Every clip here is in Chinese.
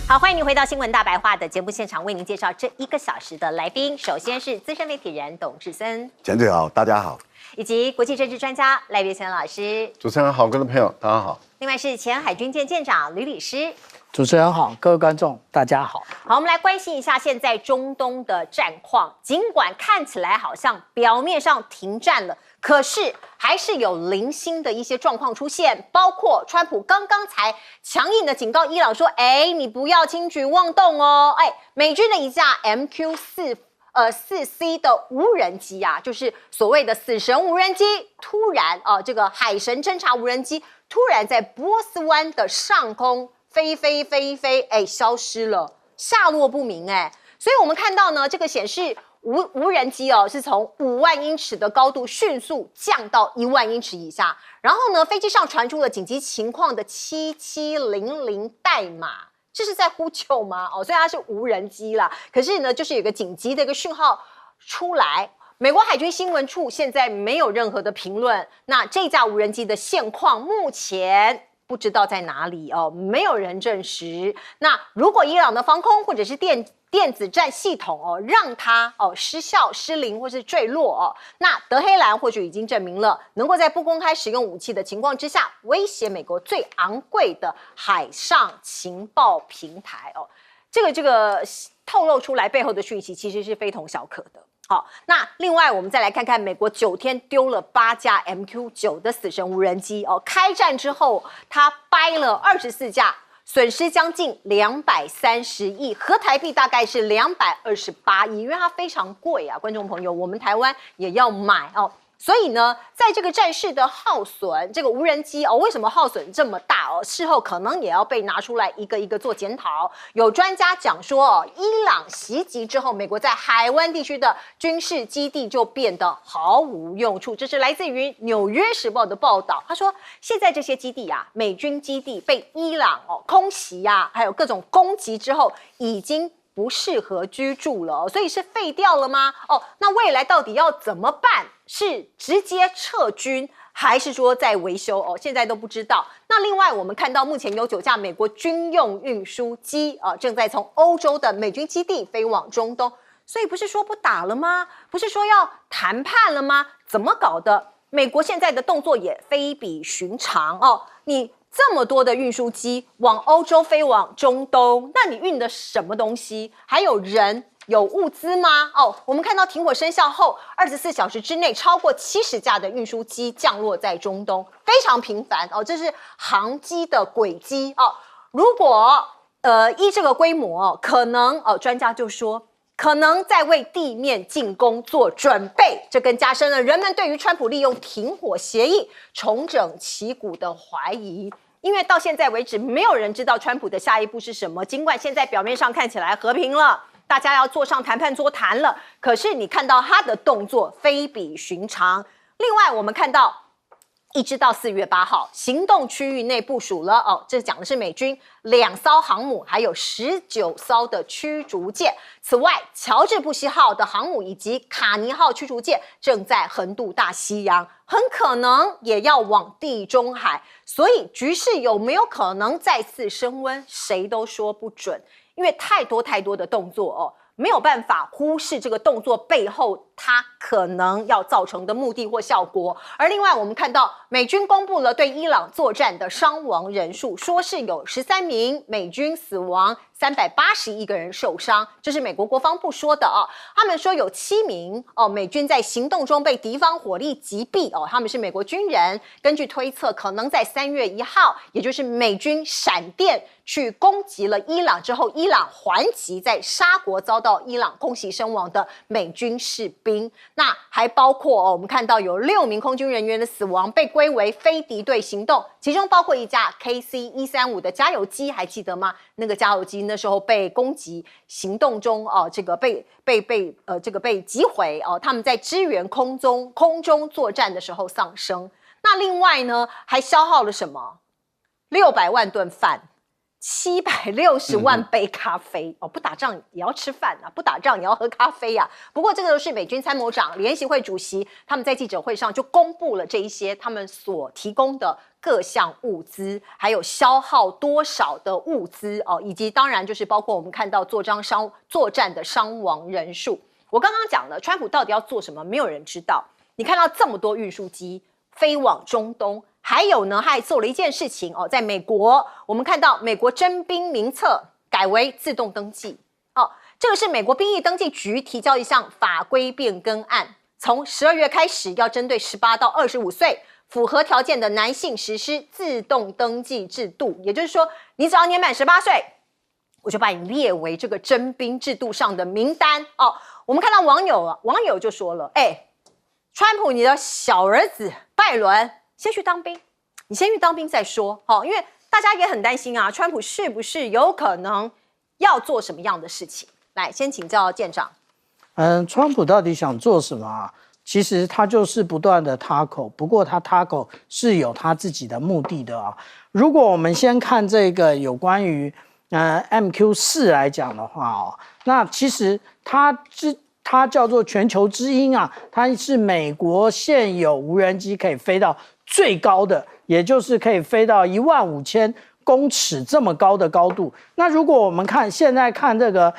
好，欢迎您回到新闻大白话的节目现场，为您介绍这1个小时的来宾。首先是资深媒体人董志森，简队好，大家好，以及国际政治专家赖岳谦老师。主持人好，各位朋友大家好。另外是前海军舰舰长吕律师。主持人好，各位观众大家好。好，我们来关心一下现在中东的战况。尽管看起来好像表面上停战了，可是还是有零星的一些状况出现，包括川普刚刚才强硬的警告伊朗说：“你不要轻举妄动哦。”美军的一架 MQ4C 的无人机啊，就是所谓的死神无人机，突然这个海神侦察无人机突然在波斯湾的上空飞，消失了，下落不明所以我们看到呢，这个显示无人机是从5万英尺的高度迅速降到1万英尺以下，然后呢，飞机上传出了紧急情况的7700代码，这是在呼救吗？虽然它是无人机啦，可是呢，就是有个紧急的一个讯号出来。美国海军新闻处现在没有任何的评论，那这架无人机的现况目前不知道在哪里没有人证实。那如果伊朗的防空或者是电子战系统让它失效、失灵或是坠落那德黑兰或许已经证明了能够在不公开使用武器的情况之下，威胁美国最昂贵的海上情报平台这个透露出来背后的讯息其实是非同小可的。好，那另外我们再来看看美国9天丢了8架 MQ9 的死神无人机开战之后，它掰了24架，损失将近230亿，合台币大概是228亿，因为它非常贵啊，观众朋友，我们台湾也要买所以呢，在这个战事的耗损，这个无人机为什么耗损这么大事后可能也要被拿出来一个一个做检讨。有专家讲说伊朗袭击之后，美国在海湾地区的军事基地就变得毫无用处。这是来自于《纽约时报》的报道，他说现在这些基地美军基地被伊朗空袭还有各种攻击之后，已经不适合居住了所以是废掉了吗？那未来到底要怎么办？是直接撤军，还是说在维修现在都不知道。那另外我们看到目前有9架美国军用运输机正在从欧洲的美军基地飞往中东，所以不是说不打了吗？不是说要谈判了吗？怎么搞的？美国现在的动作也非比寻常你这么多的运输机往欧洲飞往中东，那你运的什么东西？还有人有物资吗？我们看到停火生效后24小时之内，超过70架的运输机降落在中东，非常频繁这是航机的轨迹如果依这个规模可能专家就说可能在为地面进攻做准备，这更加深了人们对于川普利用停火协议重整旗鼓的怀疑。因为到现在为止，没有人知道川普的下一步是什么。尽管现在表面上看起来和平了，大家要坐上谈判桌谈了，可是你看到他的动作非比寻常。另外，我们看到一直到4月8号，行动区域内部署了这讲的是美军2艘航母，还有19艘的驱逐舰。此外，乔治布希号的航母以及卡尼号驱逐舰正在横渡大西洋，很可能也要往地中海。所以局势有没有可能再次升温，谁都说不准，因为太多的动作没有办法忽视这个动作背后它可能要造成的目的或效果。而另外我们看到美军公布了对伊朗作战的伤亡人数，说是有13名美军死亡，381个人受伤，这是美国国防部说的他们说有7名美军在行动中被敌方火力击毙他们是美国军人，根据推测可能在3月1号，也就是美军闪电去攻击了伊朗之后，伊朗还击，在沙国遭到伊朗空袭身亡的美军士兵。那还包括我们看到有6名空军人员的死亡，被归为非敌对行动，其中包括一架 KC-135的加油机，还记得吗？那个加油机那时候被攻击，行动中这个被击毁他们在支援空中作战的时候丧生。那另外呢，还消耗了什么？600万顿饭。760万杯咖啡不打仗也要吃饭不打仗也要喝咖啡不过这个都是美军参谋长联席会主席他们在记者会上就公布了这一些他们所提供的各项物资，还有消耗多少的物资哦，以及当然就是包括我们看到作战的伤亡人数。我刚刚讲了，川普到底要做什么，没有人知道。你看到这么多运输机飞往中东，还有呢，他还做了一件事情哦，在美国，我们看到美国征兵名册改为自动登记哦，这个是美国兵役登记局提交一项法规变更案，从12月开始，要针对18到25岁符合条件的男性实施自动登记制度，也就是说，你只要年满18岁，我就把你列为这个征兵制度上的名单哦。我们看到网友就说了，川普你的小儿子拜伦先去当兵，你先去当兵再说哦，因为大家也很担心啊，川普是不是有可能要做什么样的事情？来，先请教舰长。川普到底想做什么啊？其实他就是不断的塔口，不过他塔口是有他自己的目的的啊。如果我们先看这个有关于MQ4来讲的话哦，那其实它叫做全球之鹰啊，它是美国现有无人机可以飞到最高的，也就是可以飞到15000公尺这么高的高度。那如果我们现在看这个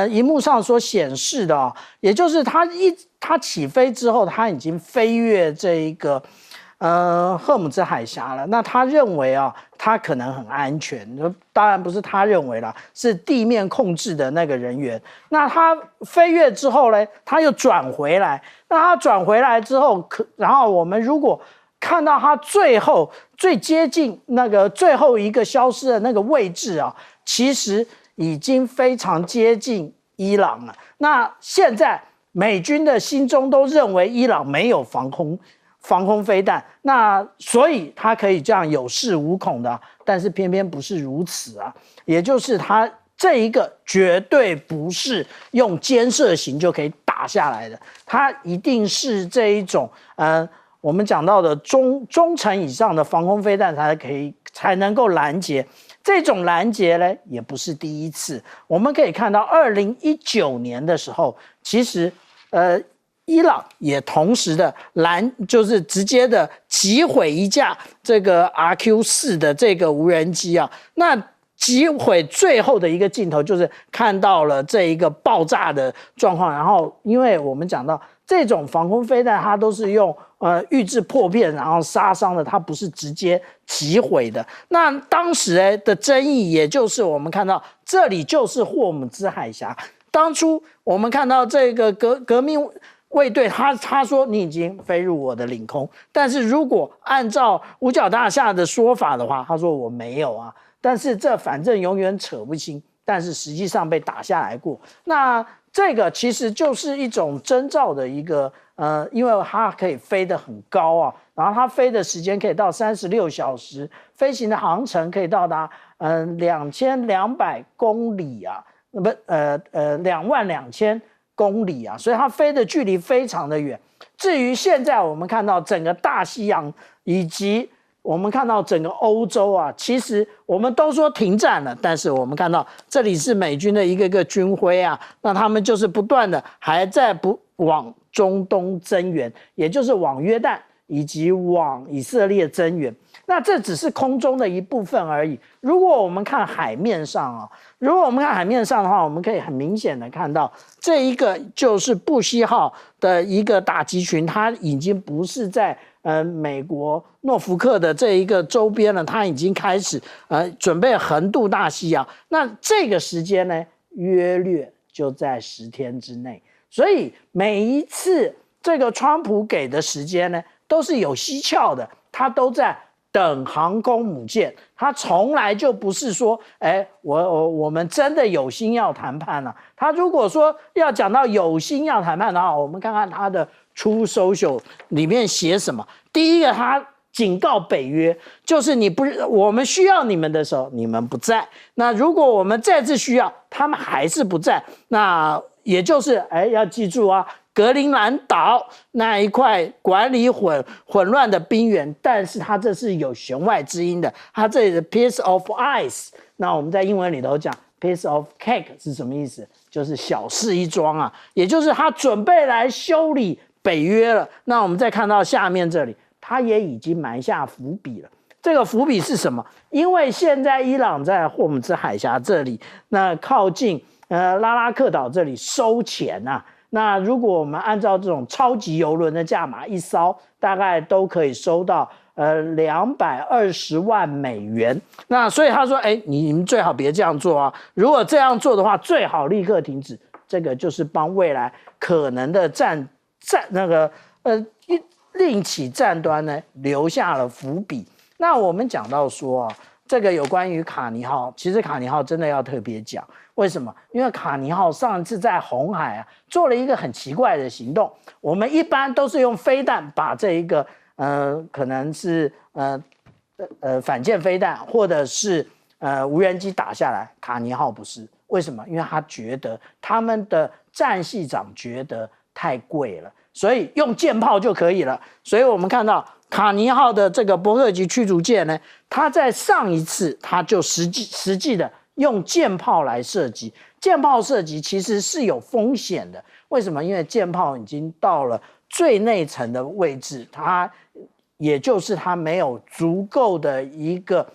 荧幕上所显示的啊，也就是它起飞之后，它已经飞越这一个赫姆兹海峡了。那他认为啊，它可能很安全，当然不是他认为啦，是地面控制的那个人员。那他飞越之后呢，他又转回来。那他转回来之后，然后我们如果看到他最接近那个最后一个消失的那个位置啊，其实已经非常接近伊朗了。那现在美军的心中都认为伊朗没有防空飞弹，那所以他可以这样有恃无恐的，但是偏偏不是如此啊，也就是他这一个绝对不是用肩射型就可以打下来的，它一定是这一种我们讲到的中程以上的防空飞弹才能够拦截。这种拦截呢，也不是第一次。我们可以看到2019年的时候，其实伊朗也同时的就是直接的击毁一架这个 RQ4 的这个无人机啊。那击毁最后的一个镜头就是看到了这一个爆炸的状况。然后，因为我们讲到这种防空飞弹，它都是用预制破片然后杀伤的，它不是直接击毁的。那当时的争议，也就是我们看到这里就是霍姆兹海峡。当初我们看到这个革命卫队他说你已经飞入我的领空，但是如果按照五角大厦的说法的话，他说我没有啊，但是这反正永远扯不清，但是实际上被打下来过。那这个其实就是一种征兆的一个因为它可以飞得很高啊，然后它飞的时间可以到36小时，飞行的航程可以到达2200公里啊，22000公里啊，所以它飞的距离非常的远。至于现在我们看到整个大西洋以及我们看到整个欧洲啊，其实我们都说停战了，但是我们看到这里是美军的一个军徽啊，那他们就是不断的还在往中东增援，也就是往约旦以及往以色列增援。那这只是空中的一部分而已。如果我们看海面上啊，的话，我们可以很明显的看到，这一个就是布希号的一个打击群，它已经不是在美国诺福克的这一个周边了，它已经开始准备横渡大西洋。那这个时间呢，约略就在10天之内。所以每一次这个川普给的时间呢，都是有蹊跷的，他都在等航空母舰，他从来就不是说，我们真的有心要谈判了。他如果说要讲到有心要谈判的话，我们看看他的Truth Social里面写什么。第一个，他警告北约，就是我们需要你们的时候，你们不在；那如果我们再次需要，他们还是不在。那也就是要记住啊，格陵兰岛那一块管理混乱的冰原，但是它这是有弦外之音的，它这里的 piece of ice， 那我们在英文里头讲 piece of cake 是什么意思？就是小事一桩啊，也就是他准备来修理北约了。那我们再看到下面这里，他也已经埋下伏笔了。这个伏笔是什么？因为现在伊朗在霍姆兹海峡这里，那靠近拉拉克岛这里收钱啊。那如果我们按照这种超级邮轮的价码，一艘大概都可以收到220万美元。那所以他说，你们最好别这样做啊！如果这样做的话，最好立刻停止。这个就是帮未来可能的另起战端呢留下了伏笔。那我们讲到说啊，这个有关于卡尼号，其实卡尼号真的要特别讲，为什么？因为卡尼号上次在红海做了一个很奇怪的行动。我们一般都是用飞弹把这一个可能是反舰飞弹或者是无人机打下来，卡尼号不是。为什么？因为他觉得他们的战系长觉得太贵了。所以用舰炮就可以了。所以我们看到卡尼号的这个伯克级驱逐舰呢，它在上一次它就实际的用舰炮来射击。舰炮射击其实是有风险的，为什么？因为舰炮已经到了最内层的位置，也就是它没有足够的一个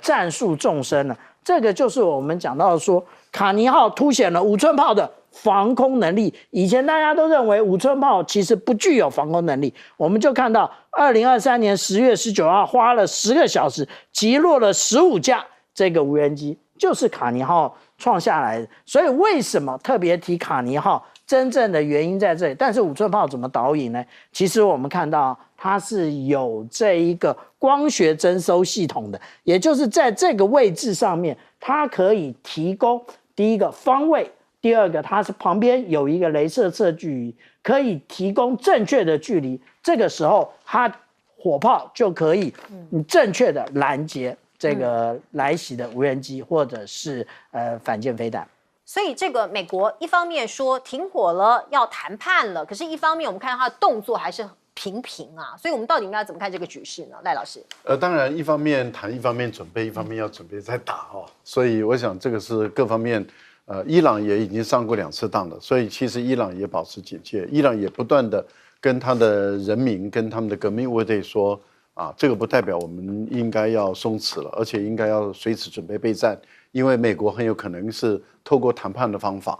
战术纵深了。这个就是我们讲到说，卡尼号凸显了5寸炮的防空能力。以前大家都认为5寸炮其实不具有防空能力，我们就看到2023年10月19号花了10个小时击落了15架这个无人机，就是卡尼号创下来的。所以为什么特别提卡尼号？真正的原因在这里。但是5寸炮怎么导引呢？其实我们看到它是有这一个光学侦收系统的，也就是在这个位置上面，它可以提供第一个方位，第二个它是旁边有一个雷射测距仪，可以提供正确的距离。这个时候它火炮就可以正确的拦截这个来袭的无人机或者是反舰飞弹。所以这个美国一方面说停火了，要谈判了，可是一方面我们看到他的动作还是平啊。所以我们到底应该怎么看这个局势呢？赖老师？当然一方面谈，一方面准备，一方面要准备再打哦。所以我想这个是各方面，伊朗也已经上过2次当了，所以其实伊朗也保持警戒，伊朗也不断的跟他的人民、跟他们的革命卫队说这个不代表我们应该要松弛了，而且应该要随时准备备战。因为美国很有可能是透过谈判的方法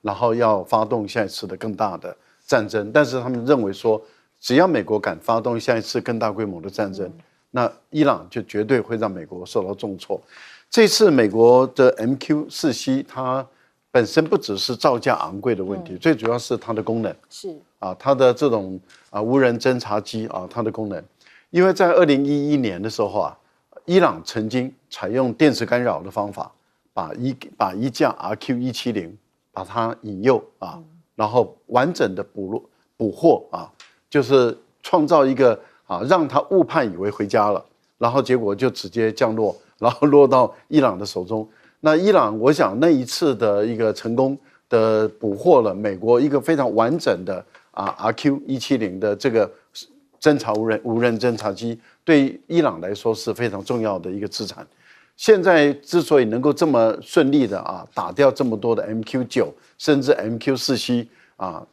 然后要发动下一次的更大的战争。但是他们认为说，只要美国敢发动下一次更大规模的战争，那伊朗就绝对会让美国受到重挫。这次美国的 MQ-4C 它本身不只是造价昂贵的问题，最主要是它的功能是它的这种无人侦察机它的功能。因为在2011年的时候伊朗曾经采用电磁干扰的方法，把一架 RQ-170把它引诱然后完整的捕获就是创造一个让他误判以为回家了，然后结果就直接降落，然后落到伊朗的手中。那伊朗，我想那一次的一个成功的捕获了美国一个非常完整的RQ-170的这个无人侦察机，对伊朗来说是非常重要的一个资产。现在之所以能够这么顺利的打掉这么多的 MQ-9 甚至 MQ-4C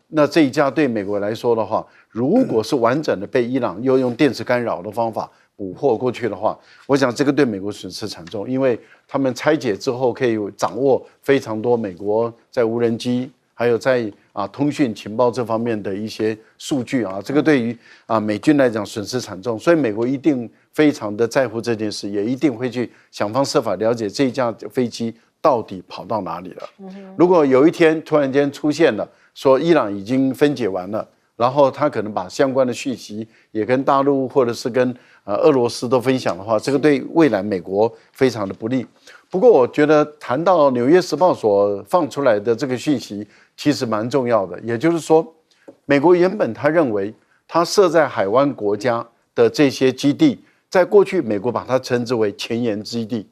那这一架对美国来说的话，如果是完整的被伊朗又用电磁干扰的方法捕获过去的话，我想这个对美国损失惨重，因为他们拆解之后可以掌握非常多美国在无人机还有在通讯情报这方面的一些数据这个对于美军来讲损失惨重，所以美国一定非常的在乎这件事，也一定会去想方设法了解这架飞机到底跑到哪里了。如果有一天突然间出现了说伊朗已经分解完了，然后他可能把相关的讯息也跟大陆或者是跟俄罗斯都分享的话，这个对未来美国非常的不利。不过我觉得谈到《纽约时报》所放出来的这个讯息其实蛮重要的，也就是说美国原本他认为他设在海湾国家的这些基地，在过去美国把它称之为前沿基地。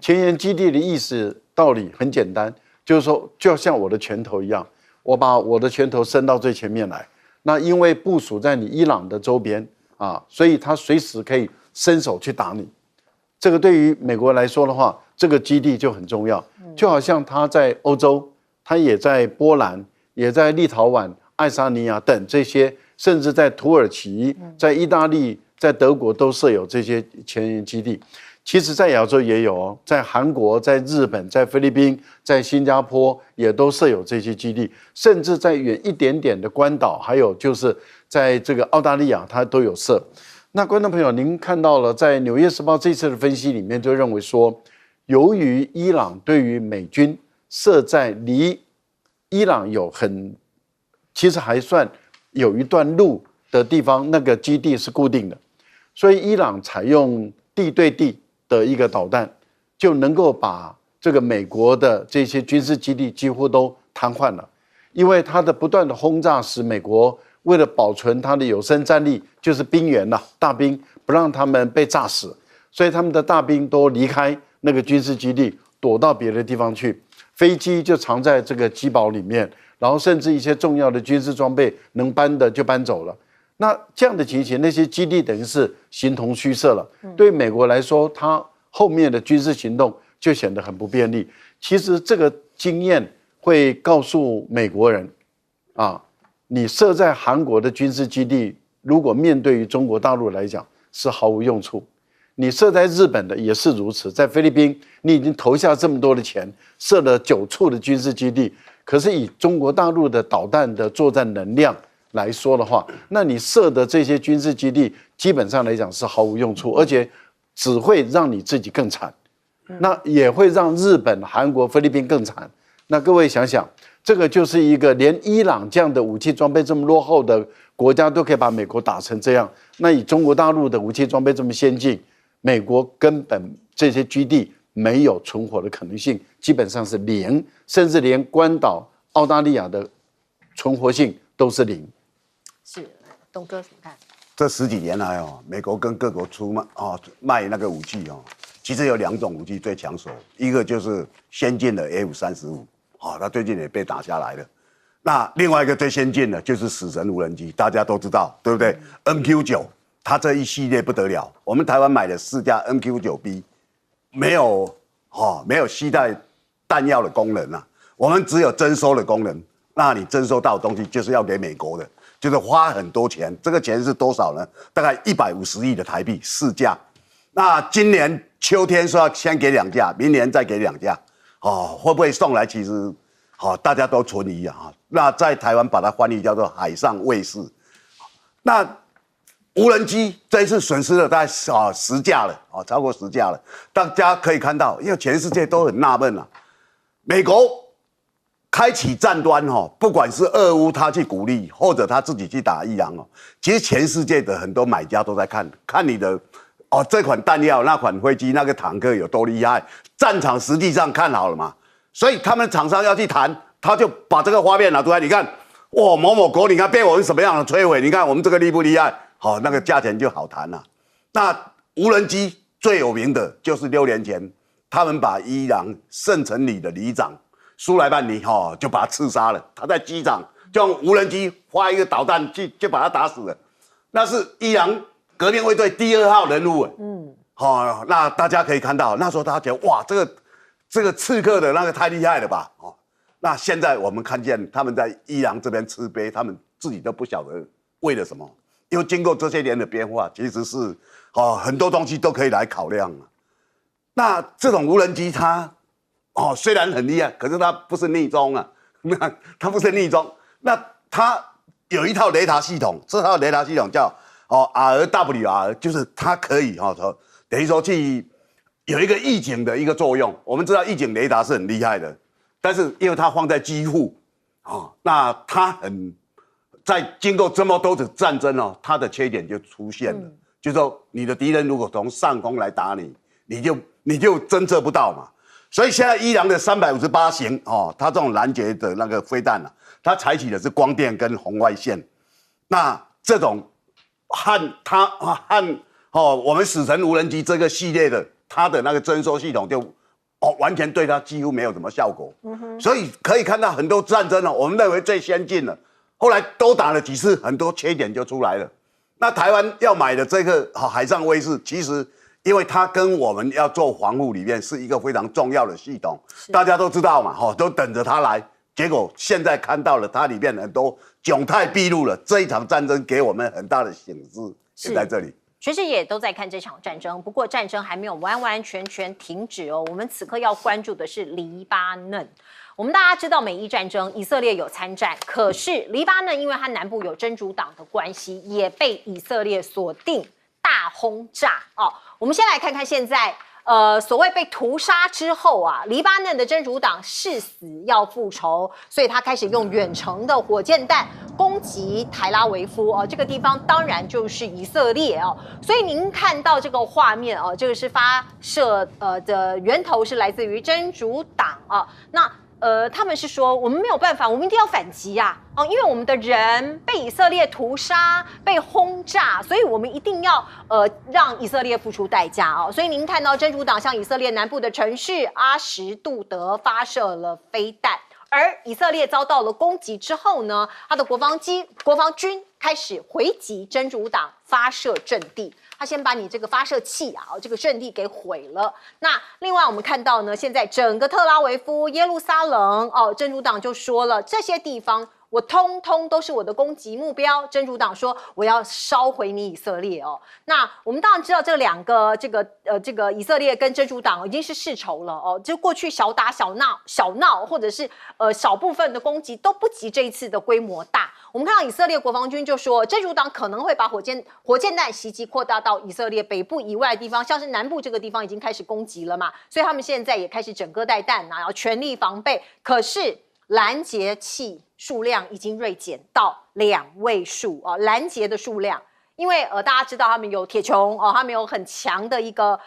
前沿基地的意思道理很简单，就是说就像我的拳头一样，我把我的拳头伸到最前面来，那因为部署在你伊朗的周边所以他随时可以伸手去打你。这个对于美国来说的话，这个基地就很重要，就好像他在欧洲，他也在波兰，也在立陶宛、爱沙尼亚等这些，甚至在土耳其、在意大利在德国都设有这些前沿基地。其实，在亚洲也有哦，在韩国、在日本、在菲律宾、在新加坡也都设有这些基地，甚至在远一点点的关岛，还有就是在这个澳大利亚，它都有设。那观众朋友，您看到了，在《纽约时报》这次的分析里面就认为说，由于伊朗对于美军设在离伊朗其实还算有一段路的地方，那个基地是固定的，所以伊朗采用地对地的一个导弹，就能够把这个美国的这些军事基地几乎都瘫痪了，因为它的不断的轰炸使美国为了保存它的有生战力，就是兵员呐，大兵不让他们被炸死，所以他们的大兵都离开那个军事基地，躲到别的地方去，飞机就藏在这个机堡里面，然后甚至一些重要的军事装备能搬的就搬走了。那这样的情形，那些基地等于是形同虚设了。对美国来说，它后面的军事行动就显得很不便利。其实这个经验会告诉美国人，你设在韩国的军事基地，如果面对于中国大陆来讲是毫无用处。你设在日本的也是如此，在菲律宾，你已经投下这么多的钱，设了9处的军事基地，可是以中国大陆的导弹的作战能量来说的话，那你设的这些军事基地基本上来讲是毫无用处，而且只会让你自己更惨，那也会让日本、韩国、菲律宾更惨。那各位想想，这个就是一个连伊朗这样的武器装备这么落后的国家都可以把美国打成这样，那以中国大陆的武器装备这么先进，美国根本这些基地没有存活的可能性，基本上是0，甚至连关岛、澳大利亚的存活性都是0。是，东哥怎么看？这10几年来哦，美国跟各国卖那个武器哦，其实有2种武器最抢手，一个就是先进的 F-35，它最近也被打下来了。那另外一个最先进的就是死神无人机，大家都知道，对不对？MQ9，它这一系列不得了。我们台湾买了4架 MQ9B， 没有携带弹药的功能啊，我们只有征收的功能。那你征收到的东西就是要给美国的，就是花很多钱。这个钱是多少呢？大概150亿的台币，4架。那今年秋天说要先给2架，明年再给2架，会不会送来？其实，大家都存疑啊。那在台湾把它翻译叫做海上卫士。那无人机这一次损失了大概10架了，超过10架了。大家可以看到，因为全世界都很纳闷啊，美国开启战端不管是俄乌他去鼓励，或者他自己去打伊朗其实全世界的很多买家都在看你的这款弹药、那款飞机、那个坦克有多厉害，战场实际上看好了嘛，所以他们厂商要去谈，他就把这个画面拿出来，你看，哇，某某国你看被我们什么样的摧毁，你看我们这个厉不厉害？那个价钱就好谈了。那无人机最有名的就是6年前，他们把伊朗圣城里的里长苏莱曼尼就把他刺杀了，他在机场就用无人机发一个导弹就把他打死了。那是伊朗革命卫队第2号人物那大家可以看到，那时候大家觉得哇，这个刺客的那个太厉害了吧那现在我们看见他们在伊朗这边吃杯，他们自己都不晓得为了什么，因为经过这些年的变化，其实是很多东西都可以来考量那这种无人机它虽然很厉害，可是它不是逆中啊，它不是逆中，那它有一套雷达系统，这套雷达系统叫RWR， 就是它可以等于说去有一个预警的一个作用。我们知道预警雷达是很厉害的，但是因为它放在机腹那它在经过这么多的战争它的缺点就出现了，就是说你的敌人如果从上空来打你，你就侦测不到嘛。所以现在伊朗的358型它这种拦截的那个飞弹它采取的是光电跟红外线。那这种和我们死神无人机这个系列的，它的那个征收系统就完全对它几乎没有什么效果。所以可以看到很多战争我们认为最先进的，后来都打了几次，很多缺点就出来了。那台湾要买的这个海上卫士，其实因为它跟我们要做防护里面是一个非常重要的系统，大家都知道嘛，都等着它来。结果现在看到了它里面很多窘态毕露了，这一场战争给我们很大的醒示，也在这里。全世界也都在看这场战争，不过战争还没有完完全全停止哦。我们此刻要关注的是黎巴嫩。我们大家知道美伊战争，以色列有参战，可是黎巴嫩因为它南部有真主党的关系，也被以色列锁定大轰炸哦。我们先来看看现在。所谓被屠杀之后啊，黎巴嫩的真主党誓死要复仇，所以他开始用远程的火箭弹攻击台拉维夫哦，这个地方当然就是以色列哦。所以您看到这个画面哦，这个是发射的源头是来自于真主党啊，那。他们是说我们没有办法，我们一定要反击啊！哦，因为我们的人被以色列屠杀、被轰炸，所以我们一定要让以色列付出代价哦。所以您看到真主党向以色列南部的城市阿什杜德发射了飞弹，而以色列遭到了攻击之后呢，他的国防军开始回击真主党发射阵地。他先把你这个发射器啊，这个阵地给毁了。那另外我们看到呢，现在整个特拉维夫、耶路撒冷哦，真主党就说了，这些地方我通通都是我的攻击目标。真主党说我要烧毁你以色列哦。那我们当然知道这两个这个以色列跟真主党已经是世仇了哦，就过去小打小闹，或者是少部分的攻击都不及这一次的规模大。我们看到以色列国防军就说，真主党可能会把火箭弹袭击扩大到以色列北部以外的地方，像是南部这个地方已经开始攻击了嘛，所以他们现在也开始整个带弹然后全力防备。可是拦截器数量已经锐减到2位数哦，拦截的数量。因为大家知道他们有铁穹哦，他们有很强的一个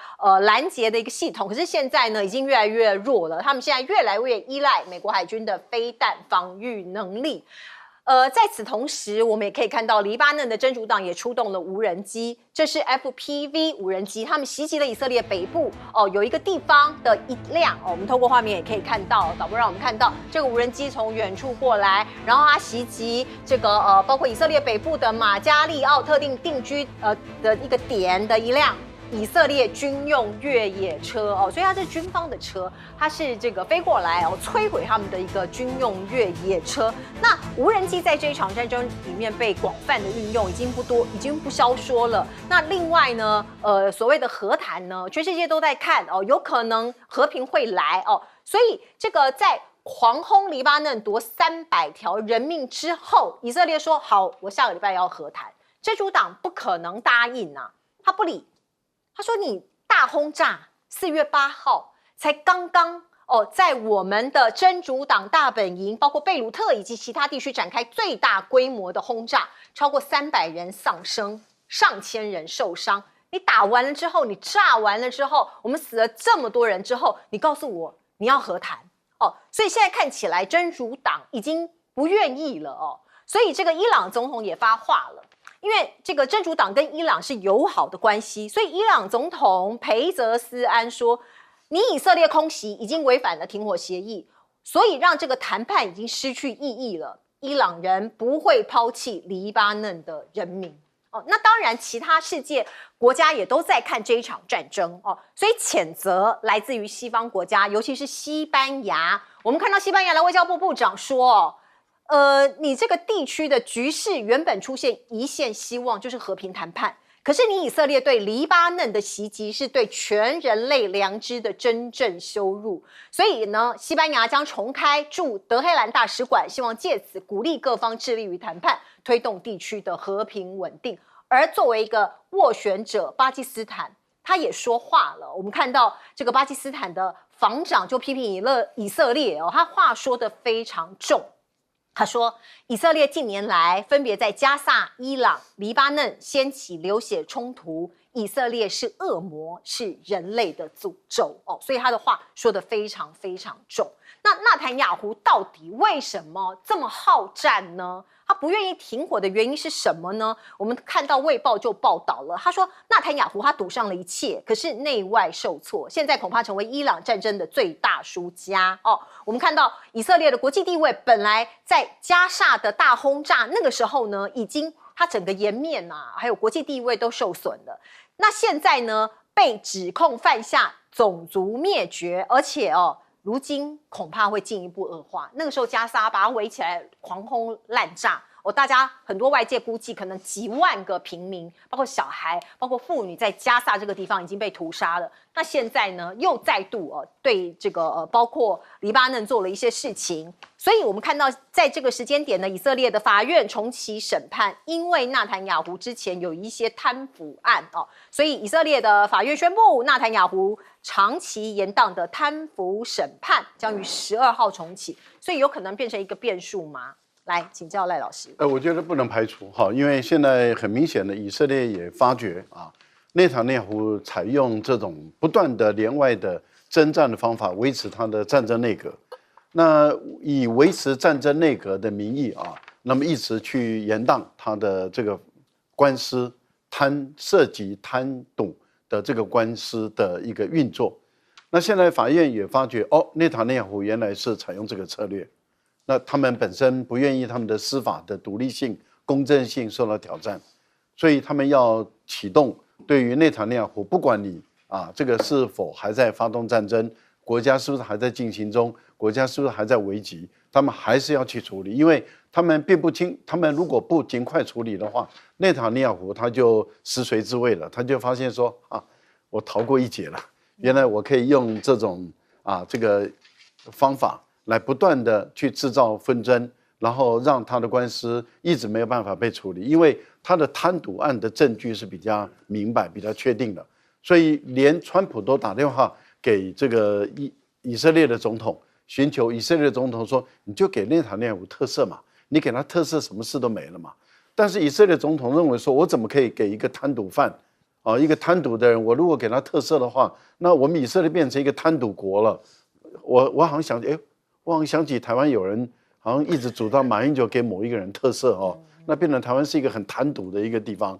拦截的一个系统，可是现在呢已经越来越弱了，他们现在越来越依赖美国海军的飞弹防御能力。在此同时，我们也可以看到黎巴嫩的真主党也出动了无人机，这是 FPV 无人机，他们袭击了以色列北部哦，有一个地方的一辆哦，我们透过画面也可以看到，导播让我们看到这个无人机从远处过来，然后它袭击这个包括以色列北部的马加利奥特定定居的一个点的一辆以色列军用越野车哦，所以它是军方的车，它是这个飞过来哦，摧毁他们的一个军用越野车。那无人机在这一场战争里面被广泛的运用，已经不消说了。那另外呢，所谓的和谈呢，全世界都在看哦，有可能和平会来哦，所以这个在狂轰黎巴嫩夺300条人命之后，以色列说好，我下个礼拜要和谈。真主党不可能答应啊，他不理。他说：“你大轰炸，4月8号才刚刚哦，在我们的真主党大本营，包括贝鲁特以及其他地区展开最大规模的轰炸，超过300人丧生，上千人受伤。你打完了之后，你炸完了之后，我们死了这么多人之后，你告诉我你要和谈哦，所以现在看起来真主党已经不愿意了哦，所以这个伊朗总统也发话了。”因为这个真主党跟伊朗是友好的关系，所以伊朗总统裴泽斯安说，你以色列空袭已经违反了停火协议，所以让这个谈判已经失去意义了。伊朗人不会抛弃黎巴嫩的人民哦。那当然，其他世界国家也都在看这一场战争哦，所以谴责来自于西方国家，尤其是西班牙。我们看到西班牙的外交部部长说你这个地区的局势原本出现一线希望，就是和平谈判。可是你以色列对黎巴嫩的袭击是对全人类良知的真正羞辱。所以呢，西班牙将重开驻德黑兰大使馆，希望借此鼓励各方致力于谈判，推动地区的和平稳定。而作为一个斡旋者，巴基斯坦他也说话了。我们看到这个巴基斯坦的防长就批评以色列哦，他话说得非常重。他说，以色列近年来分别在加萨、伊朗、黎巴嫩掀起流血冲突，以色列是恶魔，是人类的诅咒哦，所以他的话说得非常非常重。那纳坦雅胡到底为什么这么好战呢？他不愿意停火的原因是什么呢？我们看到《卫报》就报道了，他说纳坦雅胡他赌上了一切，可是内外受挫，现在恐怕成为伊朗战争的最大输家哦。我们看到以色列的国际地位本来在加萨的大轰炸那个时候呢，已经他整个颜面啊，还有国际地位都受损了。那现在呢，被指控犯下种族灭绝，而且如今恐怕会进一步恶化。那个时候加沙把它围起来，狂轰滥炸大家很多外界估计可能几万个平民，包括小孩、包括妇女，在加萨这个地方已经被屠杀了。那现在呢，又再度对这个包括黎巴嫩做了一些事情。所以我们看到，在这个时间点呢，以色列的法院重启审判，因为纳坦雅胡之前有一些贪腐案所以以色列的法院宣布，纳坦雅胡长期延宕的贪腐审判将于12号重启，所以有可能变成一个变数吗？来请教赖老师。我觉得不能排除哈，因为现在很明显的，以色列也发觉内塔尼亚胡采用这种不断的连外的征战的方法维持他的战争内阁，那以维持战争内阁的名义那么一直去延宕他的这个官司涉及贪赌的这个官司的一个运作。那现在法院也发觉内塔尼亚胡原来是采用这个策略。那他们本身不愿意他们的司法的独立性、公正性受到挑战，所以他们要启动对于内塔尼亚胡，不管你这个是否还在发动战争，国家是不是还在进行中，国家是不是还在危急，他们还是要去处理，因为他们并不清，他们如果不尽快处理的话，内塔尼亚胡他就食髓知味了，他就发现说我逃过一劫了，原来我可以用这种这个方法来不断的去制造纷争，然后让他的官司一直没有办法被处理，因为他的贪渎案的证据是比较明白、比较确定的，所以连川普都打电话给这个以色列的总统，寻求以色列的总统说，你就给内塔尼亚胡特赦嘛，你给他特赦，什么事都没了嘛。但是以色列总统认为说，我怎么可以给一个贪渎犯一个贪渎的人，我如果给他特赦的话，那我们以色列变成一个贪渎国了。我好像想起，我好像想起台湾有人好像一直主张马英九给某一个人特赦那变成台湾是一个很贪渎的一个地方。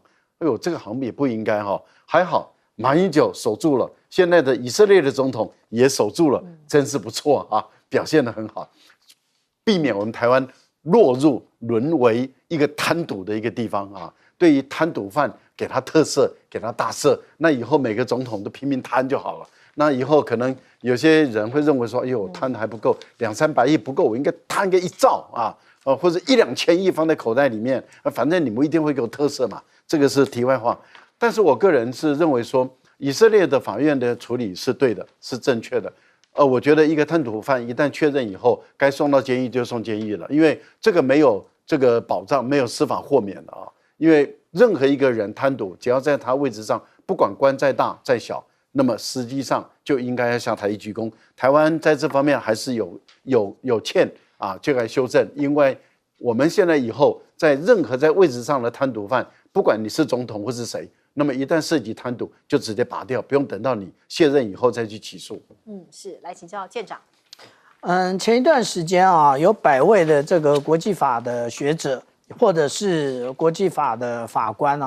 这个好像也不应该还好马英九守住了，现在的以色列的总统也守住了，真是不错表现得很好，避免我们台湾沦为一个贪渎的一个地方对于贪渎犯给他特赦，给他大赦，那以后每个总统都拼命贪就好了。那以后可能有些人会认为说，贪的还不够，200-300亿不够，我应该贪个1兆或者1-2千亿放在口袋里面，反正你们一定会给我特赦嘛。这个是题外话。但是我个人是认为说，以色列的法院的处理是对的，是正确的。我觉得一个贪渎犯一旦确认以后，该送到监狱就送监狱了，因为这个没有这个保障，没有司法豁免的因为任何一个人贪渎，只要在他位置上，不管官再大再小，那么实际上就应该要下台一鞠躬。台湾在这方面还是有欠就该修正，因为我们现在以后在任何在位置上的贪渎犯，不管你是总统或是谁，那么一旦涉及贪渎，就直接拔掉，不用等到你卸任以后再去起诉。是，来请教舰长。前一段时间有100位的这个国际法的学者，或者是国际法的法官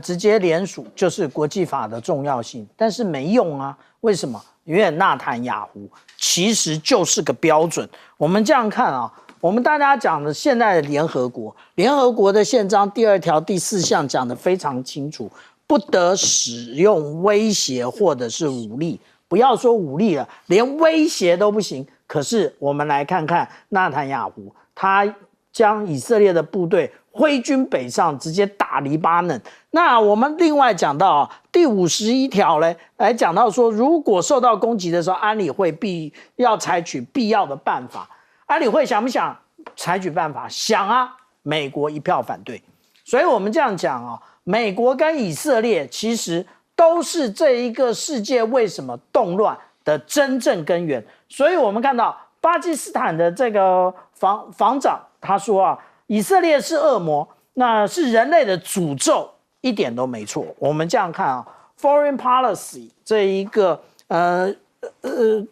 直接联署就是国际法的重要性，但是没用为什么？因为纳坦雅胡其实就是个标准。我们这样看我们大家讲的现在的联合国的宪章第2条第4项讲得非常清楚，不得使用威胁或者是武力，不要说武力了，连威胁都不行。可是我们来看看纳坦雅胡，他将以色列的部队挥军北上，直接打黎巴嫩。那我们另外讲到第51条呢，来讲到说，如果受到攻击的时候，安理会必要采取必要的办法。安理会想不想采取办法？想美国一票反对。所以我们这样讲美国跟以色列其实都是这一个世界为什么动乱的真正根源。所以我们看到巴基斯坦的这个防长他说以色列是恶魔，那是人类的诅咒，一点都没错。我们这样看Foreign Policy 这一个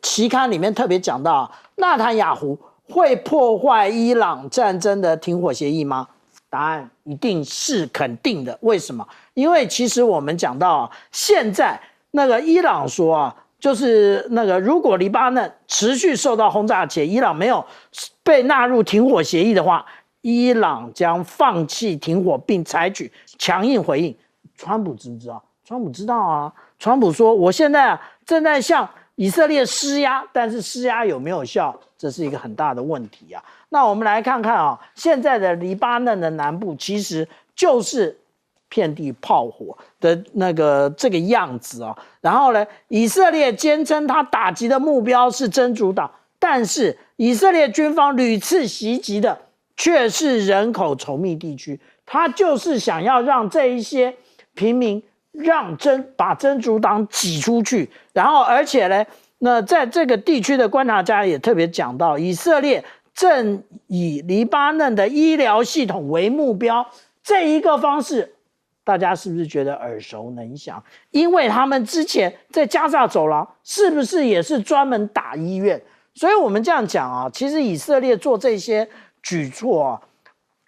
期刊里面特别讲到，纳坦雅胡会破坏伊朗战争的停火协议吗？答案一定是肯定的。为什么？因为其实我们讲到现在那个伊朗说就是那个如果黎巴嫩持续受到轰炸且伊朗没有被纳入停火协议的话，伊朗将放弃停火并采取强硬回应。川普知不知道？川普知道川普说我现在正在向以色列施压，但是施压有没有效，这是一个很大的问题啊。那我们来看看啊，现在的黎巴嫩的南部其实就是遍地炮火的这个样子啊。然后呢，以色列坚称他打击的目标是真主党，但是以色列军方屡次袭击的却是人口稠密地区，他就是想要让这一些平民把真主党挤出去。然后而且呢，那在这个地区的观察家也特别讲到，以色列正以黎巴嫩的医疗系统为目标，这一个方式大家是不是觉得耳熟能详？因为他们之前在加萨走廊是不是也是专门打医院？所以我们这样讲啊，其实以色列做这些举措啊，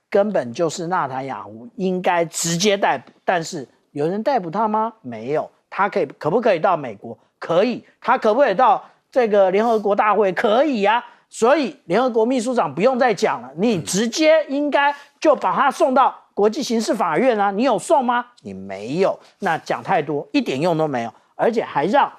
根本就是纳坦雅胡应该直接逮捕。但是有人逮捕他吗？没有。他可不可以到美国？可以。他可不可以到这个联合国大会？可以啊。所以联合国秘书长不用再讲了，你直接应该就把他送到国际刑事法院啊。你有送吗？你没有。那讲太多一点用都没有，而且还让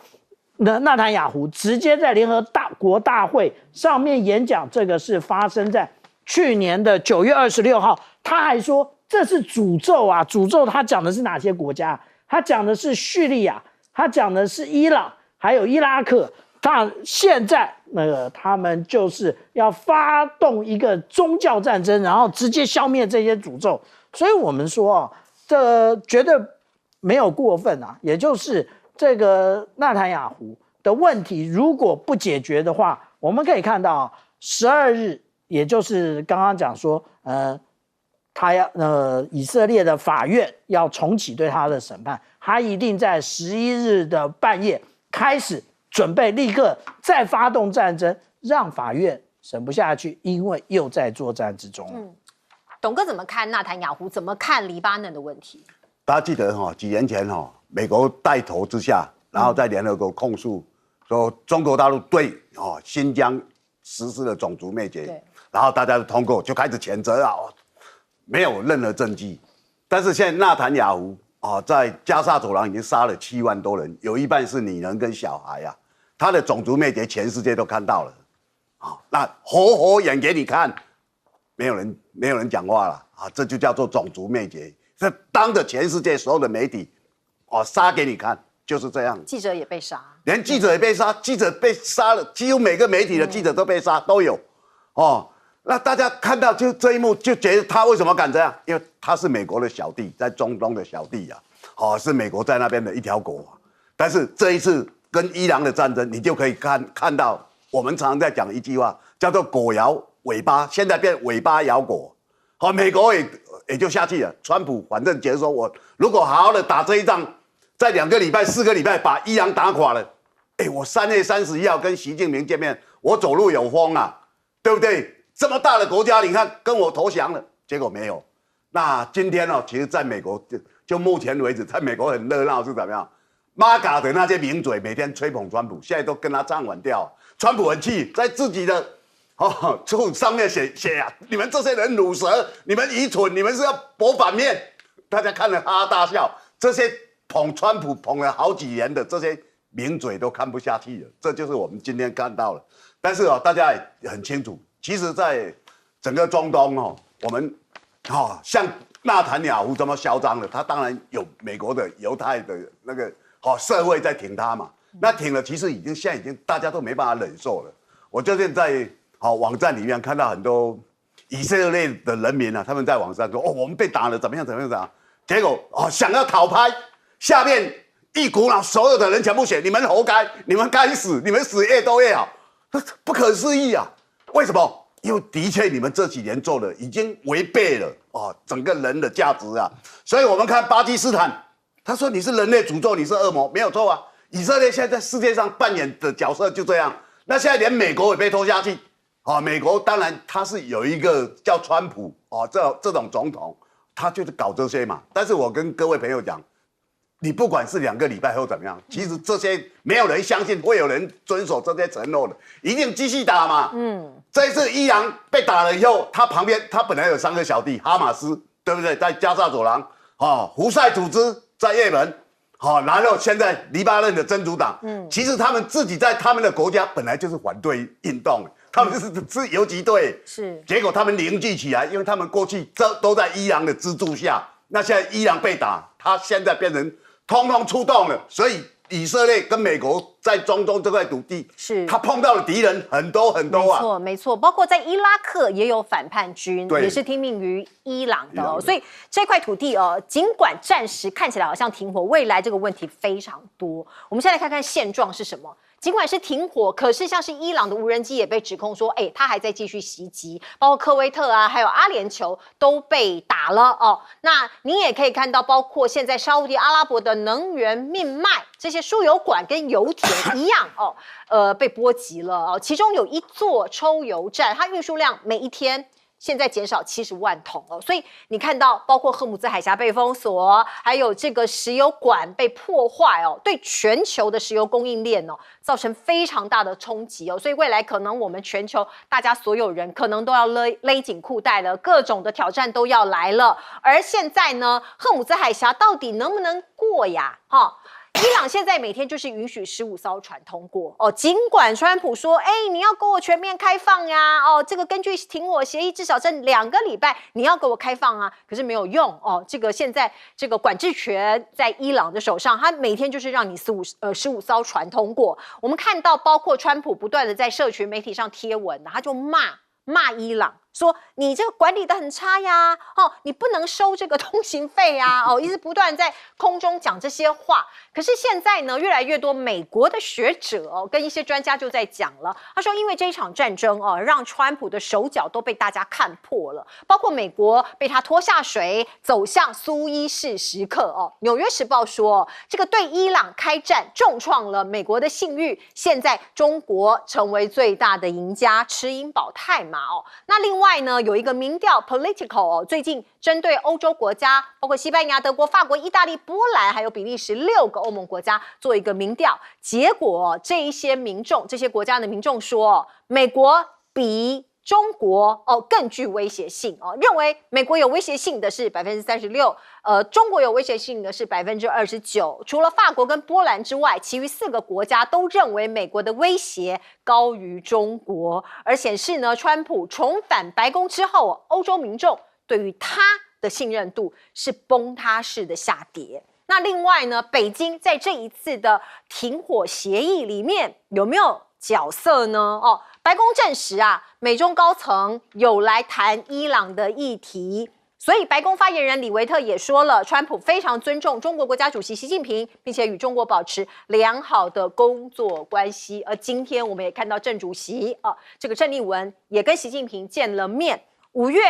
纳坦雅胡直接在联合国大会上面演讲。这个是发生在去年的9月26号，他还说这是诅咒啊！诅咒他讲的是哪些国家？他讲的是叙利亚，他讲的是伊朗，还有伊拉克。他现在他们就是要发动一个宗教战争，然后直接消灭这些诅咒。所以我们说啊，这绝对没有过分啊。也就是这个纳坦雅胡的问题，如果不解决的话，我们可以看到12日，也就是刚刚讲说，以色列的法院要重启对他的审判，他一定在11日的半夜开始准备立刻再发动战争，让法院审不下去，因为又在作战之中。董哥怎么看纳坦雅胡？怎么看黎巴嫩的问题？大家记得几年前美国带头之下，然后在联合国控诉说中国大陆对新疆实施了种族灭绝，然后大家就通过，就开始谴责啊，没有任何证据。但是现在纳坦雅胡在加沙走廊已经杀了7万多人，有一半是女人跟小孩啊。他的种族灭绝全世界都看到了，那活活演给你看，没有人讲话了啊，这就叫做种族灭绝。这当着全世界所有的媒体，杀给你看，就是这样。记者也被杀，连记者也被杀，记者被杀了，几乎每个媒体的记者都被杀，都有。那大家看到就这一幕，就觉得他为什么敢这样？因为他是美国的小弟，在中东的小弟啊，是美国在那边的一条狗啊。但是这一次跟伊朗的战争，你就可以看到，我们常常在讲一句话，叫做狗摇尾巴，现在变尾巴摇狗。美国也就下去了。川普反正觉得说，我如果好好的打这一仗，在2个礼拜、4个礼拜把伊朗打垮了，我3月31号跟习近平见面，我走路有风啊，对不对？这么大的国家，你看跟我投降了，结果没有。那今天其实在美国就目前为止，在美国很热闹是怎么样？MAGA的那些名嘴每天吹捧川普，现在都跟他唱反调。川普很气，在自己的上面写啊，你们这些人乳蛇，你们愚蠢，你们是要驳反面。大家看了哈哈大笑。这些捧川普捧了好几年的这些名嘴都看不下去了，这就是我们今天看到了。但是大家也很清楚，其实在整个中东我们像纳坦雅胡这么嚣张的，他当然有美国的犹太的那个社会在挺他嘛。那挺了，其实现在已经大家都没办法忍受了。我最近在网站里面看到很多以色列的人民啊，他们在网上说我们被打了怎么样，结果想要讨拍，下面一股脑所有的人全部写你们活该，你们该死，你们死越多越好，不可思议啊！为什么？因为的确你们这几年做的已经违背了整个人的价值啊。所以我们看巴基斯坦，他说你是人类诅咒，你是恶魔，没有错啊。以色列现在在世界上扮演的角色就这样。那现在连美国也被拖下去美国当然他是有一个叫川普这种总统，他就是搞这些嘛。但是我跟各位朋友讲，你不管是2个礼拜后怎么样，其实这些没有人相信会有人遵守这些承诺的，一定继续打嘛。这一次伊朗被打了以后，他旁边他本来有3个小弟，哈马斯对不对？在加沙走廊胡塞组织在也门好，然后现在黎巴嫩的真主党，其实他们自己在他们的国家本来就是反对运动，他们是游击队，是，结果他们凝聚起来，因为他们过去都在伊朗的资助下，那现在伊朗被打，他现在变成通通出动了，所以以色列跟美国在中东这块土地，是他碰到的敌人很多很多啊，没错没错，包括在伊拉克也有反叛军，对也是听命于伊朗的哦，伊朗的所以这块土地哦，尽管暂时看起来好像停火，未来这个问题非常多。我们先来看看现状是什么。尽管是停火，可是像是伊朗的无人机也被指控说，他还在继续袭击，包括科威特啊，还有阿联酋都被打了哦。那你也可以看到，包括现在沙烏地阿拉伯的能源命脉，这些输油管跟油田一样哦，被波及了哦。其中有一座抽油站，它运输量每一天现在减少70万桶哦，所以你看到包括荷姆兹海峡被封锁，还有这个石油管被破坏哦，对全球的石油供应链哦造成非常大的冲击哦，所以未来可能我们全球大家所有人可能都要勒紧裤带了，各种的挑战都要来了。而现在呢，荷姆兹海峡到底能不能过呀？伊朗现在每天就是允许15艘船通过哦，尽管川普说，你要给我全面开放呀，这个根据停火协议至少这2个礼拜你要给我开放啊，可是没有用哦，这个现在这个管制权在伊朗的手上，他每天就是让你15艘船通过。我们看到包括川普不断的在社群媒体上贴文，他就骂伊朗。说你这个管理的很差呀，你不能收这个通行费呀，一直不断在空中讲这些话。可是现在呢，越来越多美国的学者跟一些专家就在讲了，他说因为这一场战争让川普的手脚都被大家看破了，包括美国被他拖下水，走向苏伊士时刻纽约时报说，这个对伊朗开战重创了美国的信誉，现在中国成为最大的赢家，吃鹰保泰嘛那另外呢，有一个民调 Political 最近针对欧洲国家，包括西班牙、德国、法国、意大利、波兰还有比利时6个欧盟国家做一个民调，结果这一些民众，这些国家的民众说，美国比中国更具威胁性认为美国有威胁性的是36%，中国有威胁性的是29%，除了法国跟波兰之外，其余4个国家都认为美国的威胁高于中国，而显示呢，川普重返白宫之后，欧洲民众对于他的信任度是崩塌式的下跌。那另外呢，北京在这一次的停火协议里面有没有角色呢？白宫证实美中高层有来谈伊朗的议题，所以白宫发言人李维特也说了，川普非常尊重中国国家主席习近平，并且与中国保持良好的工作关系。而今天我们也看到郑主席这个郑丽文也跟习近平见了面，5月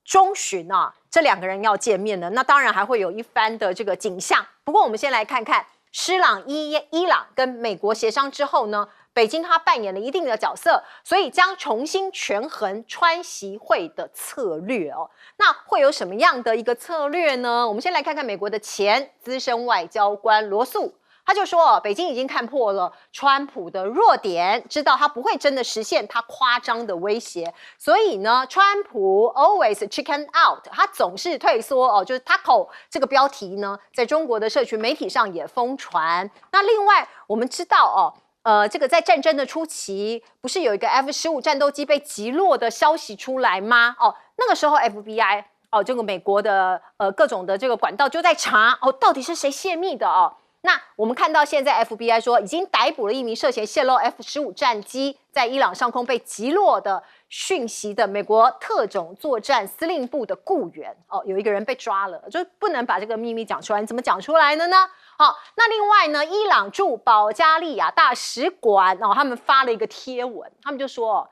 中旬这2个人要见面的，那当然还会有一番的这个景象。不过我们先来看看伊朗跟美国协商之后呢，北京它扮演了一定的角色，所以将重新权衡川习会的策略那会有什么样的一个策略呢？我们先来看看美国的前资深外交官罗素。他就说，北京已经看破了川普的弱点，知道他不会真的实现他夸张的威胁，所以呢，川普 always chicken out， 他总是退缩就是 Taco 这个标题呢，在中国的社群媒体上也疯传。那另外，我们知道这个在战争的初期，不是有一个 F-15战斗机被击落的消息出来吗？那个时候 FBI 这个美国的各种的这个管道就在查到底是谁泄密的那我们看到现在 FBI 说已经逮捕了一名涉嫌泄露 F-15战机在伊朗上空被击落的讯息的美国特种作战司令部的雇员有一个人被抓了，就不能把这个秘密讲出来，你怎么讲出来的呢？那另外呢，伊朗驻保加利亚大使馆他们发了一个贴文，他们就说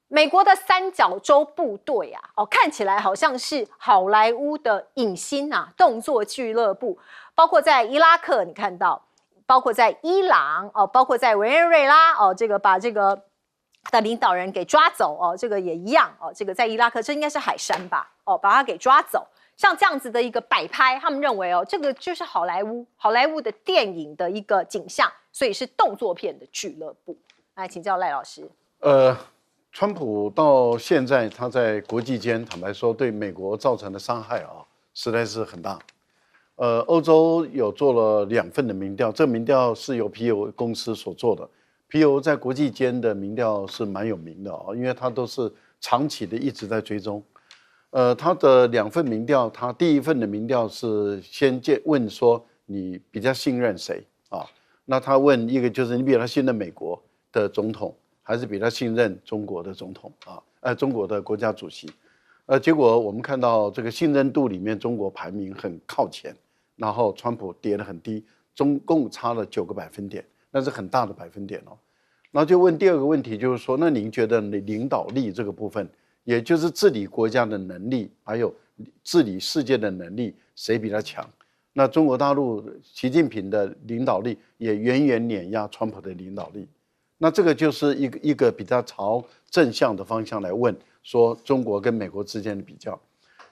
美国的三角洲部队看起来好像是好莱坞的影星动作俱乐部，包括在伊拉克，你看到，包括在伊朗包括在委内瑞拉这个把这个他的领导人给抓走这个也一样这个在伊拉克，这应该是海珊吧把他给抓走。像这样子的一个摆拍，他们认为这个就是好莱坞的电影的一个景象，所以是动作片的俱乐部。来请教赖老师。川普到现在他在国际间坦白说对美国造成的伤害实在是很大。欧洲有做了2份的民调，这民调是由皮尤公司所做的。皮尤在国际间的民调是蛮有名的因为它都是长期的一直在追踪。它的2份民调，它第一份的民调是先问说你比较信任谁啊？那他问一个就是你比较信任美国的总统，还是比较信任中国的总统啊？中国的国家主席。结果我们看到这个信任度里面，中国排名很靠前，然后川普跌得很低，总共差了9个百分点，那是很大的百分点然后就问第2个问题，就是说，那您觉得领导力这个部分，也就是治理国家的能力，还有治理世界的能力，谁比较强？那中国大陆习近平的领导力也远远碾压川普的领导力。那这个就是一个比较朝正向的方向来问，说中国跟美国之间的比较。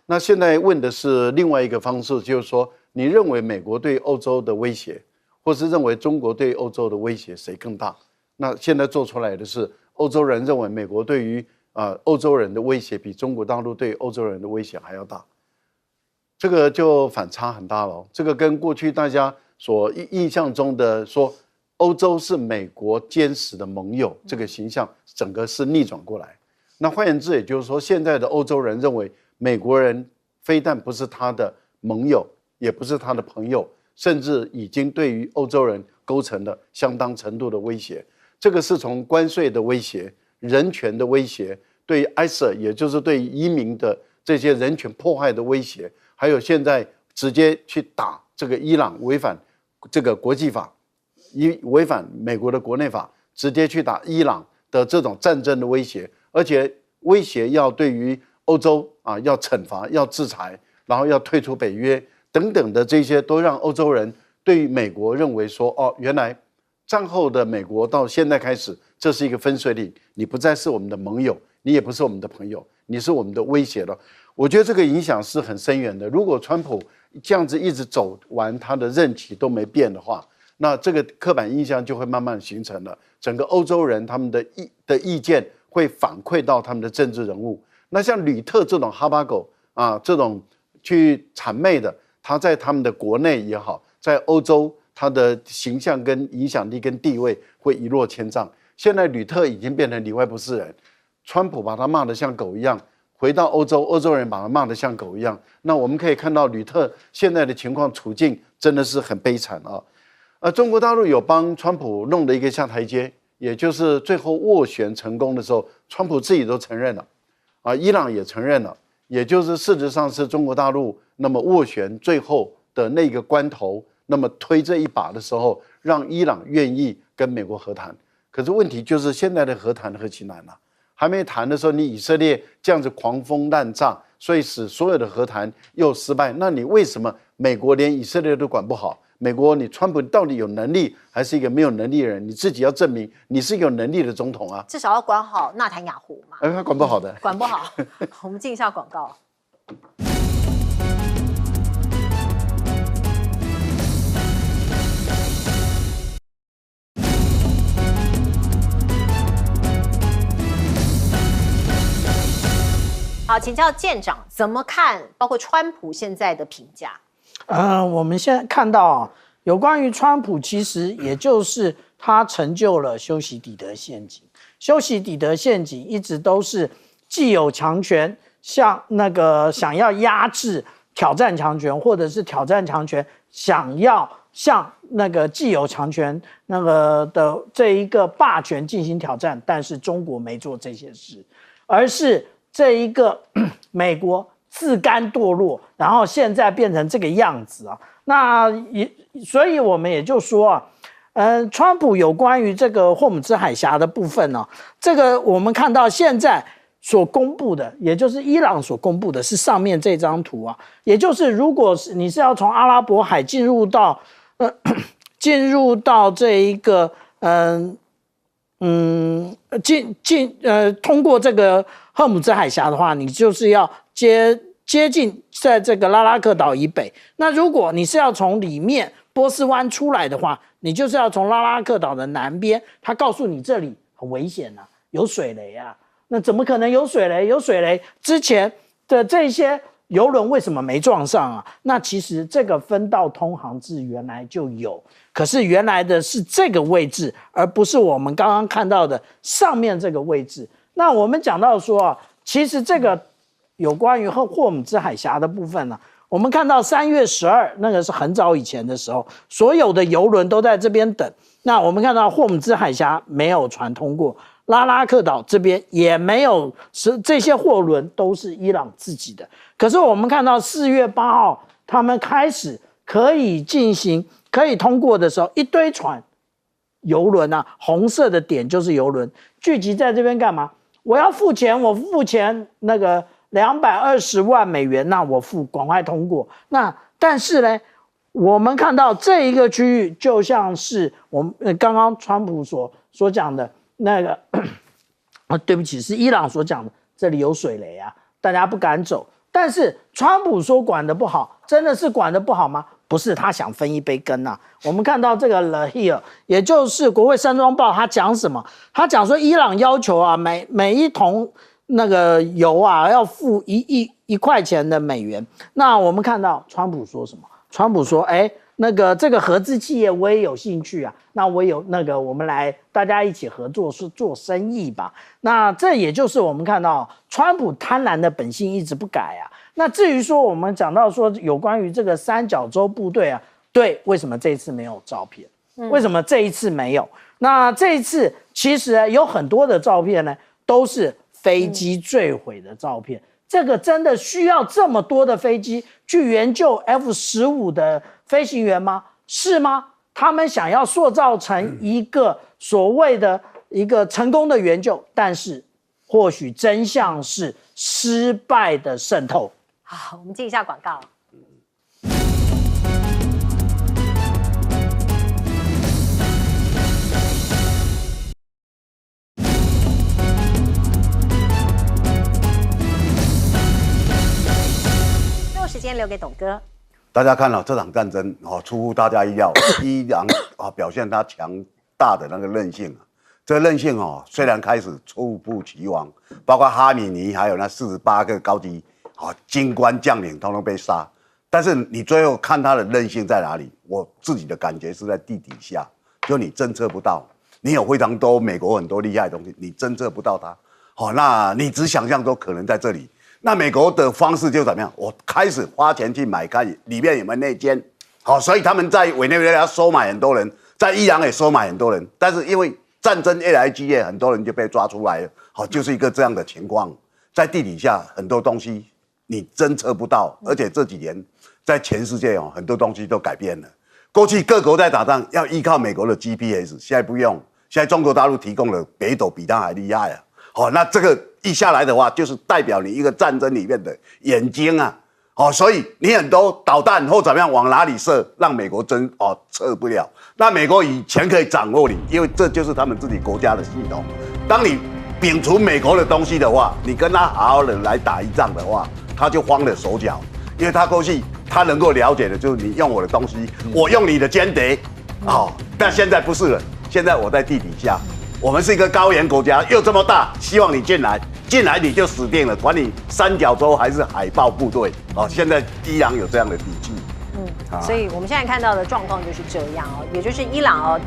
那现在问的是另外一个方式，就是说，你认为美国对欧洲的威胁，或是认为中国对欧洲的威胁谁更大？那现在做出来的是，欧洲人认为美国对于欧洲人的威胁比中国大陆对欧洲人的威胁还要大，这个就反差很大了。这个跟过去大家所印象中的说欧洲是美国坚实的盟友这个形象，整个是逆转过来。那换言之，也就是说，现在的欧洲人认为美国人非但不是他的盟友，也不是他的朋友，甚至已经对于欧洲人构成了相当程度的威胁。这个是从关税的威胁、人权的威胁，对 ISA 也就是对移民的这些人权迫害的威胁，还有现在直接去打这个伊朗违反这个国际法，违反美国的国内法，直接去打伊朗的这种战争的威胁，而且威胁要对于欧洲要惩罚、要制裁，然后要退出北约等等的这些，都让欧洲人对于美国认为说，原来战后的美国到现在开始，这是一个分水岭，你不再是我们的盟友，你也不是我们的朋友，你是我们的威胁了。我觉得这个影响是很深远的。如果川普这样子一直走完他的任期都没变的话，那这个刻板印象就会慢慢形成了。整个欧洲人他们的意见会反馈到他们的政治人物。那像吕特这种哈巴狗这种去谄媚的，他在他们的国内也好，在欧洲他的形象跟影响力跟地位会一落千丈。现在吕特已经变成里外不是人，川普把他骂得像狗一样，回到欧洲，欧洲人把他骂得像狗一样。那我们可以看到吕特现在的情况处境真的是很悲惨中国大陆有帮川普弄了一个下台阶，也就是最后斡旋成功的时候，川普自己都承认了伊朗也承认了，也就是事实上是中国大陆那么斡旋最后的那个关头，那么推这一把的时候，让伊朗愿意跟美国和谈。可是问题就是现在的和谈何其难还没谈的时候，你以色列这样子狂轰滥炸，所以使所有的和谈又失败。那你为什么美国连以色列都管不好？美国，你川普到底有能力还是一个没有能力的人？你自己要证明你是一个有能力的总统至少要管好纳坦雅胡嘛。他管不好的，管不好。我们进一下广告。好，请教舰长怎么看，包括川普现在的评价？我们现在看到有关于川普，其实也就是他成就了修昔底德陷阱。修昔底德陷阱一直都是既有强权想要压制挑战强权，或者是挑战强权想要向既有强权的这一个霸权进行挑战，但是中国没做这些事，而是这一个美国自甘堕落，然后现在变成这个样子所以我们也就说川普有关于这个霍姆兹海峡的部分这个我们看到现在所公布的，也就是伊朗所公布的是上面这张图也就是如果你是要从阿拉伯海进入到这一个通过这个赫姆兹海峡的话，你就是要接近在这个拉拉克岛以北。那如果你是要从里面波斯湾出来的话，你就是要从拉拉克岛的南边。他告诉你这里很危险有水雷那怎么可能有水雷？有水雷之前的这些邮轮为什么没撞上啊？那其实这个分道通航制原来就有，可是原来的是这个位置，而不是我们刚刚看到的上面这个位置。那我们讲到说啊，其实这个有关于霍姆兹海峡的部分呢、我们看到3月12那个是很早以前的时候，所有的邮轮都在这边等。那我们看到霍姆兹海峡没有船通过，拉拉克岛这边也没有，这些货轮都是伊朗自己的。可是我们看到4月8号，他们开始可以通过的时候，一堆船、邮轮啊，红色的点就是邮轮聚集在这边干嘛？我要付钱，我付钱那个220万美元，那我付，赶快通过。那但是呢？我们看到这一个区域，就像是我们刚刚川普所讲的那个，对不起，是伊朗所讲的，这里有水雷啊，大家不敢走。但是川普说管得不好，真的是管得不好吗？不是，他想分一杯羹啊。我们看到这个 The Hill， 也就是国会山庄报，他讲什么？他讲说伊朗要求啊，每一桶那个油啊要付1块钱的美元。那我们看到川普说什么？川普说：“这个合资企业我也有兴趣啊，那我有我们来大家一起合作是做生意吧。那这也就是我们看到川普贪婪的本性一直不改啊。那至于说我们讲到说有关于这个三角洲部队啊，对，为什么这一次没有照片？为什么这一次没有？那这一次其实有很多的照片呢，都是飞机坠毁的照片。”这个真的需要这么多的飞机去援救 F-15的飞行员吗？是吗？他们想要塑造成一个所谓的一个成功的援救，但是或许真相是失败的渗透。好，我们进一下广告。时间留给董哥。大家看了这场战争出乎大家意料，伊朗表现他强大的那个韧性。这个韧性虽然开始猝不及防，包括哈米尼还有那48个高级军官将领统统被杀，但是你最后看他的韧性在哪里？我自己的感觉是在地底下，就你侦测不到，你有非常多美国很多厉害的东西，你侦测不到它，那你只想象说可能在这里。那美国的方式就怎么样？我开始花钱去买看里面有没有内奸，所以他们在委内瑞拉收买很多人，在伊朗也收买很多人，但是因为战争越来越激烈，很多人就被抓出来了，就是一个这样的情况。在地底下很多东西你侦测不到，而且这几年在全世界很多东西都改变了。过去各国在打仗要依靠美国的 GPS， 现在不用，现在中国大陆提供的北斗比它还厉害啊。那这个一下来的话，就是代表你一个战争里面的眼睛啊，所以你很多导弹或怎么样往哪里射，让美国测不了。那美国以前可以掌握你，因为这就是他们自己国家的系统。当你摒除美国的东西的话，你跟他好好的来打一仗的话，他就慌了手脚，因为他过去他能够了解的就是你用我的东西，我用你的间谍，但现在不是了，现在我在地底下。我们是一个高原国家，又这么大，希望你进来你就死定了，管你三角洲还是海豹部队现在伊朗有这样的底气。所以我们现在看到的状况就是这样也就是伊朗